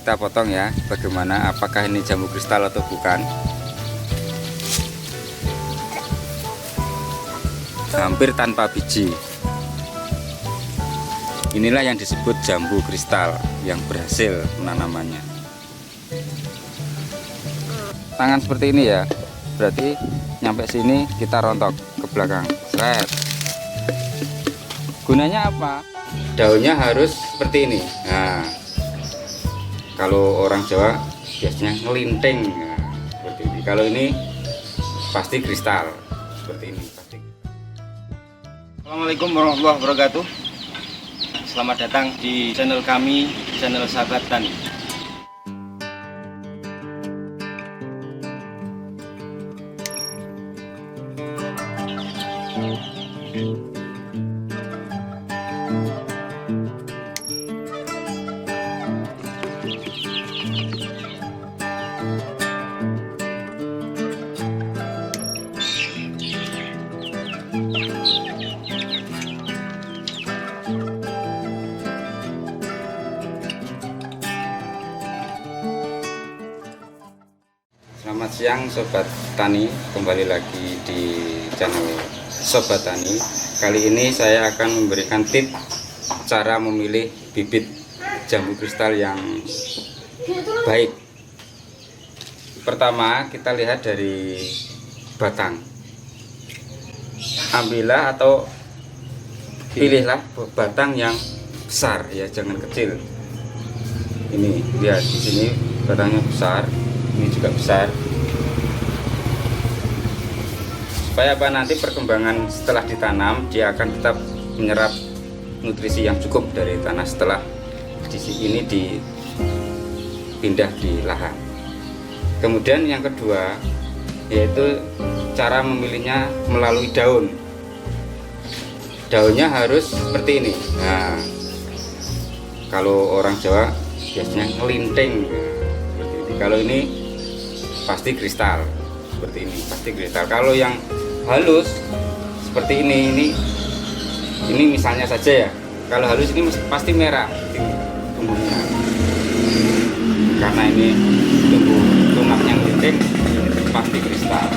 kita potong ya, bagaimana, apakah ini jambu kristal atau bukan. Hampir tanpa biji. Inilah yang disebut jambu kristal yang berhasil penanamannya. Tangan seperti ini ya, berarti nyampe sini kita rontok ke belakang. Seret. Gunanya apa? Daunnya harus seperti ini. Nah, kalau orang Jawa biasanya ngelinting. Nah, seperti ini. Kalau ini pasti kristal. Seperti ini pasti. Assalamualaikum warahmatullahi wabarakatuh. Selamat datang di channel kami, channel Sahabat Tani. Selamat siang Sobat Tani, kembali lagi di channel Sobat Tani. Kali ini saya akan memberikan tips cara memilih bibit jambu kristal yang baik. Pertama, kita lihat dari batang. Ambillah atau pilihlah batang yang besar ya, jangan kecil. Ini lihat di sini batangnya besar. Ini juga besar, supaya apa, nanti perkembangan setelah ditanam dia akan tetap menyerap nutrisi yang cukup dari tanah setelah ini dipindah di lahan. Kemudian yang kedua yaitu cara memilihnya melalui daun. Daunnya harus seperti ini. Nah, kalau orang Jawa biasanya ngelinting. Seperti ini. Kalau ini pasti kristal, seperti ini pasti kristal. Kalau yang halus seperti ini misalnya saja ya, kalau halus ini pasti merah tumbuhnya, karena ini tumbuh tunas yang licin, pasti kristal.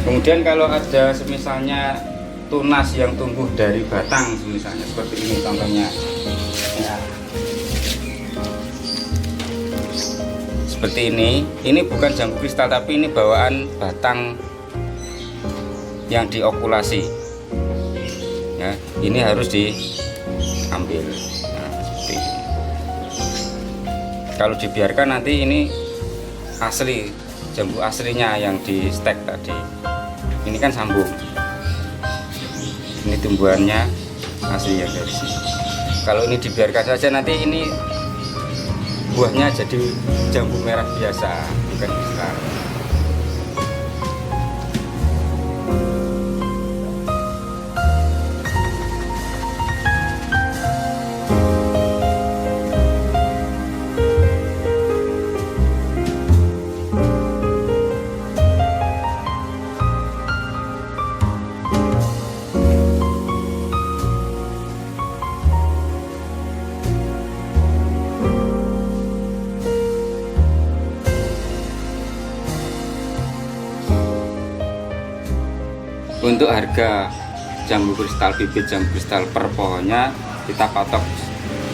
Kemudian kalau ada semisalnya tunas yang tumbuh dari batang, misalnya seperti ini contohnya ya. Seperti ini bukan jambu kristal, tapi ini bawaan batang yang diokulasi ya. Ini harus diambil. Nah, seperti ini. Kalau dibiarkan nanti ini asli, jambu aslinya yang di stek tadi, ini kan sambung. Ini tumbuhannya asli yang dari sini. Kalau ini dibiarkan saja nanti ini buahnya jadi jambu merah biasa, bukan kristal. Untuk harga jambu kristal, bibit jambu kristal per pohonnya kita patok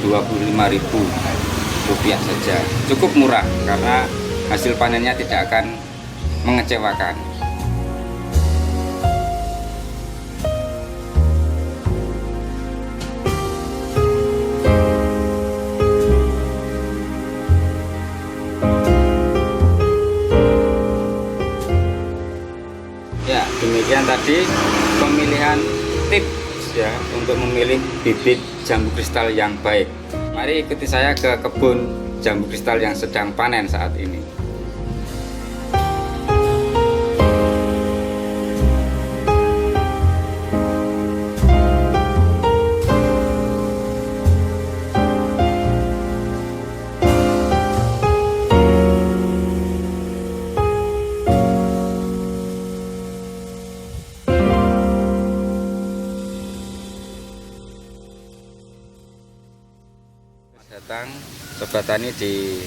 Rp25.000 saja. Cukup murah karena hasil panennya tidak akan mengecewakan. Ya, demikian tadi pemilihan tips ya untuk memilih bibit jambu kristal yang baik. Mari ikuti saya ke kebun jambu kristal yang sedang panen saat ini. Datang Sobat Tani di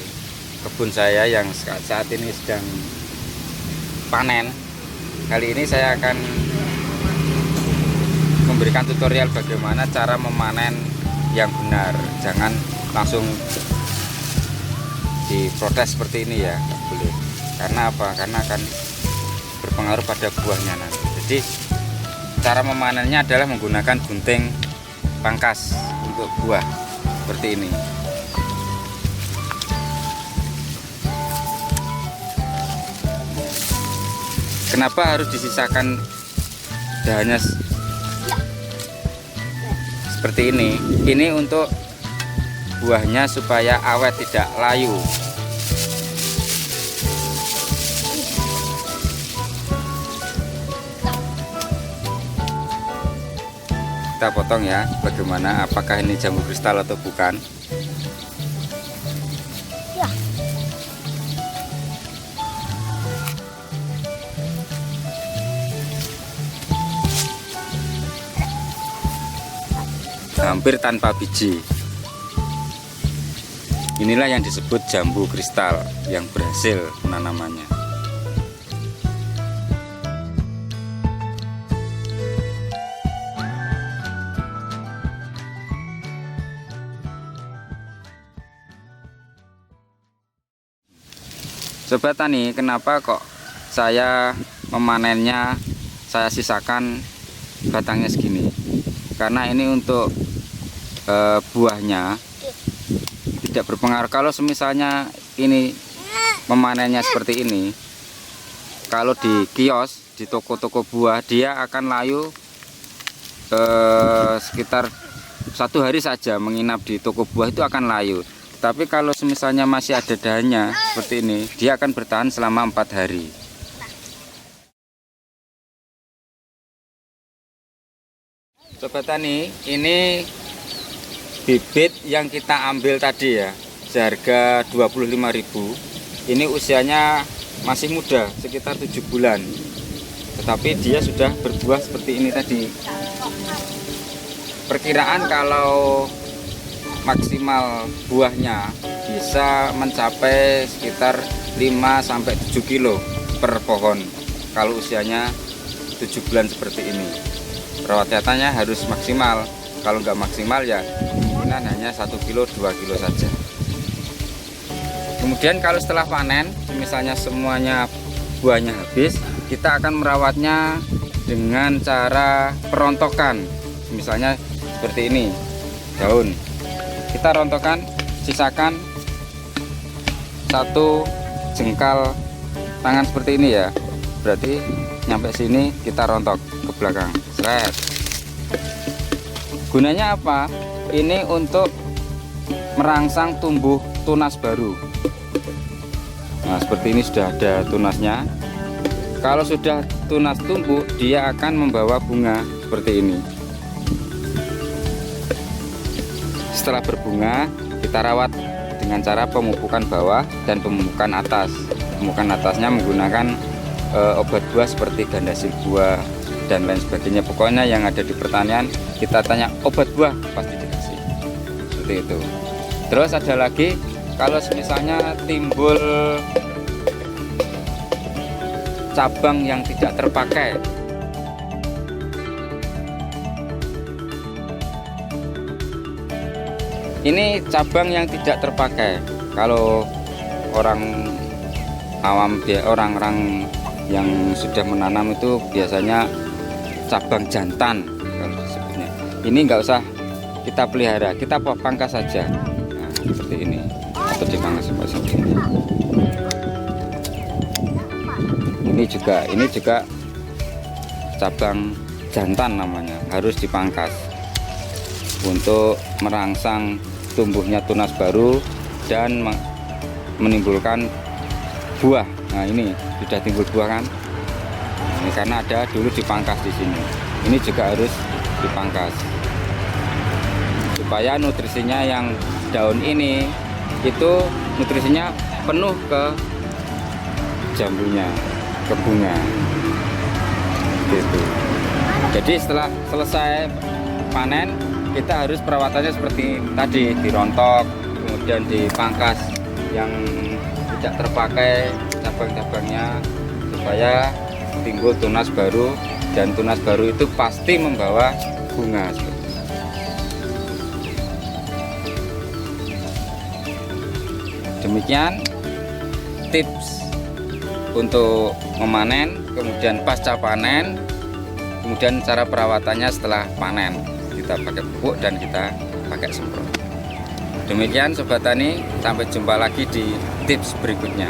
kebun saya yang saat ini sedang panen. Kali ini saya akan memberikan tutorial bagaimana cara memanen yang benar. Jangan langsung diprotes seperti ini ya, nggak boleh. Karena apa? Karena akan berpengaruh pada buahnya nanti. Jadi cara memanennya adalah menggunakan gunting pangkas untuk buah seperti ini. Kenapa harus disisakan dahannya seperti ini? Ini untuk buahnya supaya awet, tidak layu. Kita potong ya, bagaimana, apakah ini jambu kristal atau bukan. Hampir tanpa biji. Inilah yang disebut jambu kristal yang berhasil penanamannya. Sobat Tani, kenapa kok saya memanennya saya sisakan batangnya segini? Karena ini untuk buahnya tidak berpengaruh. Kalau semisalnya ini memanennya seperti ini, kalau di kios, di toko-toko buah, dia akan layu sekitar 1 hari saja menginap di toko buah itu akan layu. Tapi kalau semisalnya masih ada dahannya seperti ini, dia akan bertahan selama 4 hari. Sobat Tani, ini bibit yang kita ambil tadi ya, seharga 25.000. Ini usianya masih muda, sekitar 7 bulan. Tetapi dia sudah berbuah seperti ini tadi. Perkiraan kalau maksimal buahnya bisa mencapai sekitar 5-7 kilo per pohon kalau usianya 7 bulan seperti ini. Perawatannya harus maksimal. Kalau nggak maksimal ya kemungkinan hanya 1 kilo 2 kilo saja. Kemudian kalau setelah panen, misalnya semuanya buahnya habis, kita akan merawatnya dengan cara perontokan. Misalnya seperti ini, daun kita rontokan, sisakan 1 jengkal tangan seperti ini ya. Berarti nyampe sini kita rontok ke belakang. Seret. Gunanya apa? Ini untuk merangsang tumbuh tunas baru. Nah, seperti ini sudah ada tunasnya. Kalau sudah tunas tumbuh, dia akan membawa bunga seperti ini. Setelah berbunga, kita rawat dengan cara pemupukan bawah dan pemupukan atas. Pemupukan atasnya menggunakan obat buah seperti gandasil buah dan lain sebagainya. Pokoknya yang ada di pertanian, kita tanya obat buah pasti dikasih seperti itu. Terus ada lagi, kalau misalnya timbul cabang yang tidak terpakai, ini cabang yang tidak terpakai. Kalau orang awam, orang-orang yang sudah menanam itu biasanya cabang jantan kalau disebutnya. Ini nggak usah kita pelihara, kita pangkas saja. Nah, seperti ini, atau dipangkas seperti ini. Ini juga cabang jantan namanya, harus dipangkas untuk merangsang tumbuhnya tunas baru dan menimbulkan buah. Nah, ini sudah timbul buah kan? Ini karena ada dulu dipangkas di sini. Ini juga harus dipangkas supaya nutrisinya yang daun ini itu nutrisinya penuh ke jambunya, ke bunga. Gitu. Jadi setelah selesai panen, kita harus perawatannya seperti tadi, dirontok, kemudian dipangkas yang tidak terpakai cabang-cabangnya supaya timbul tunas baru, dan tunas baru itu pasti membawa bunga. Demikian tips untuk memanen, kemudian pasca panen, kemudian cara perawatannya setelah panen. Kita pakai pupuk dan kita pakai semprot. Demikian Sobat Tani, sampai jumpa lagi di tips berikutnya.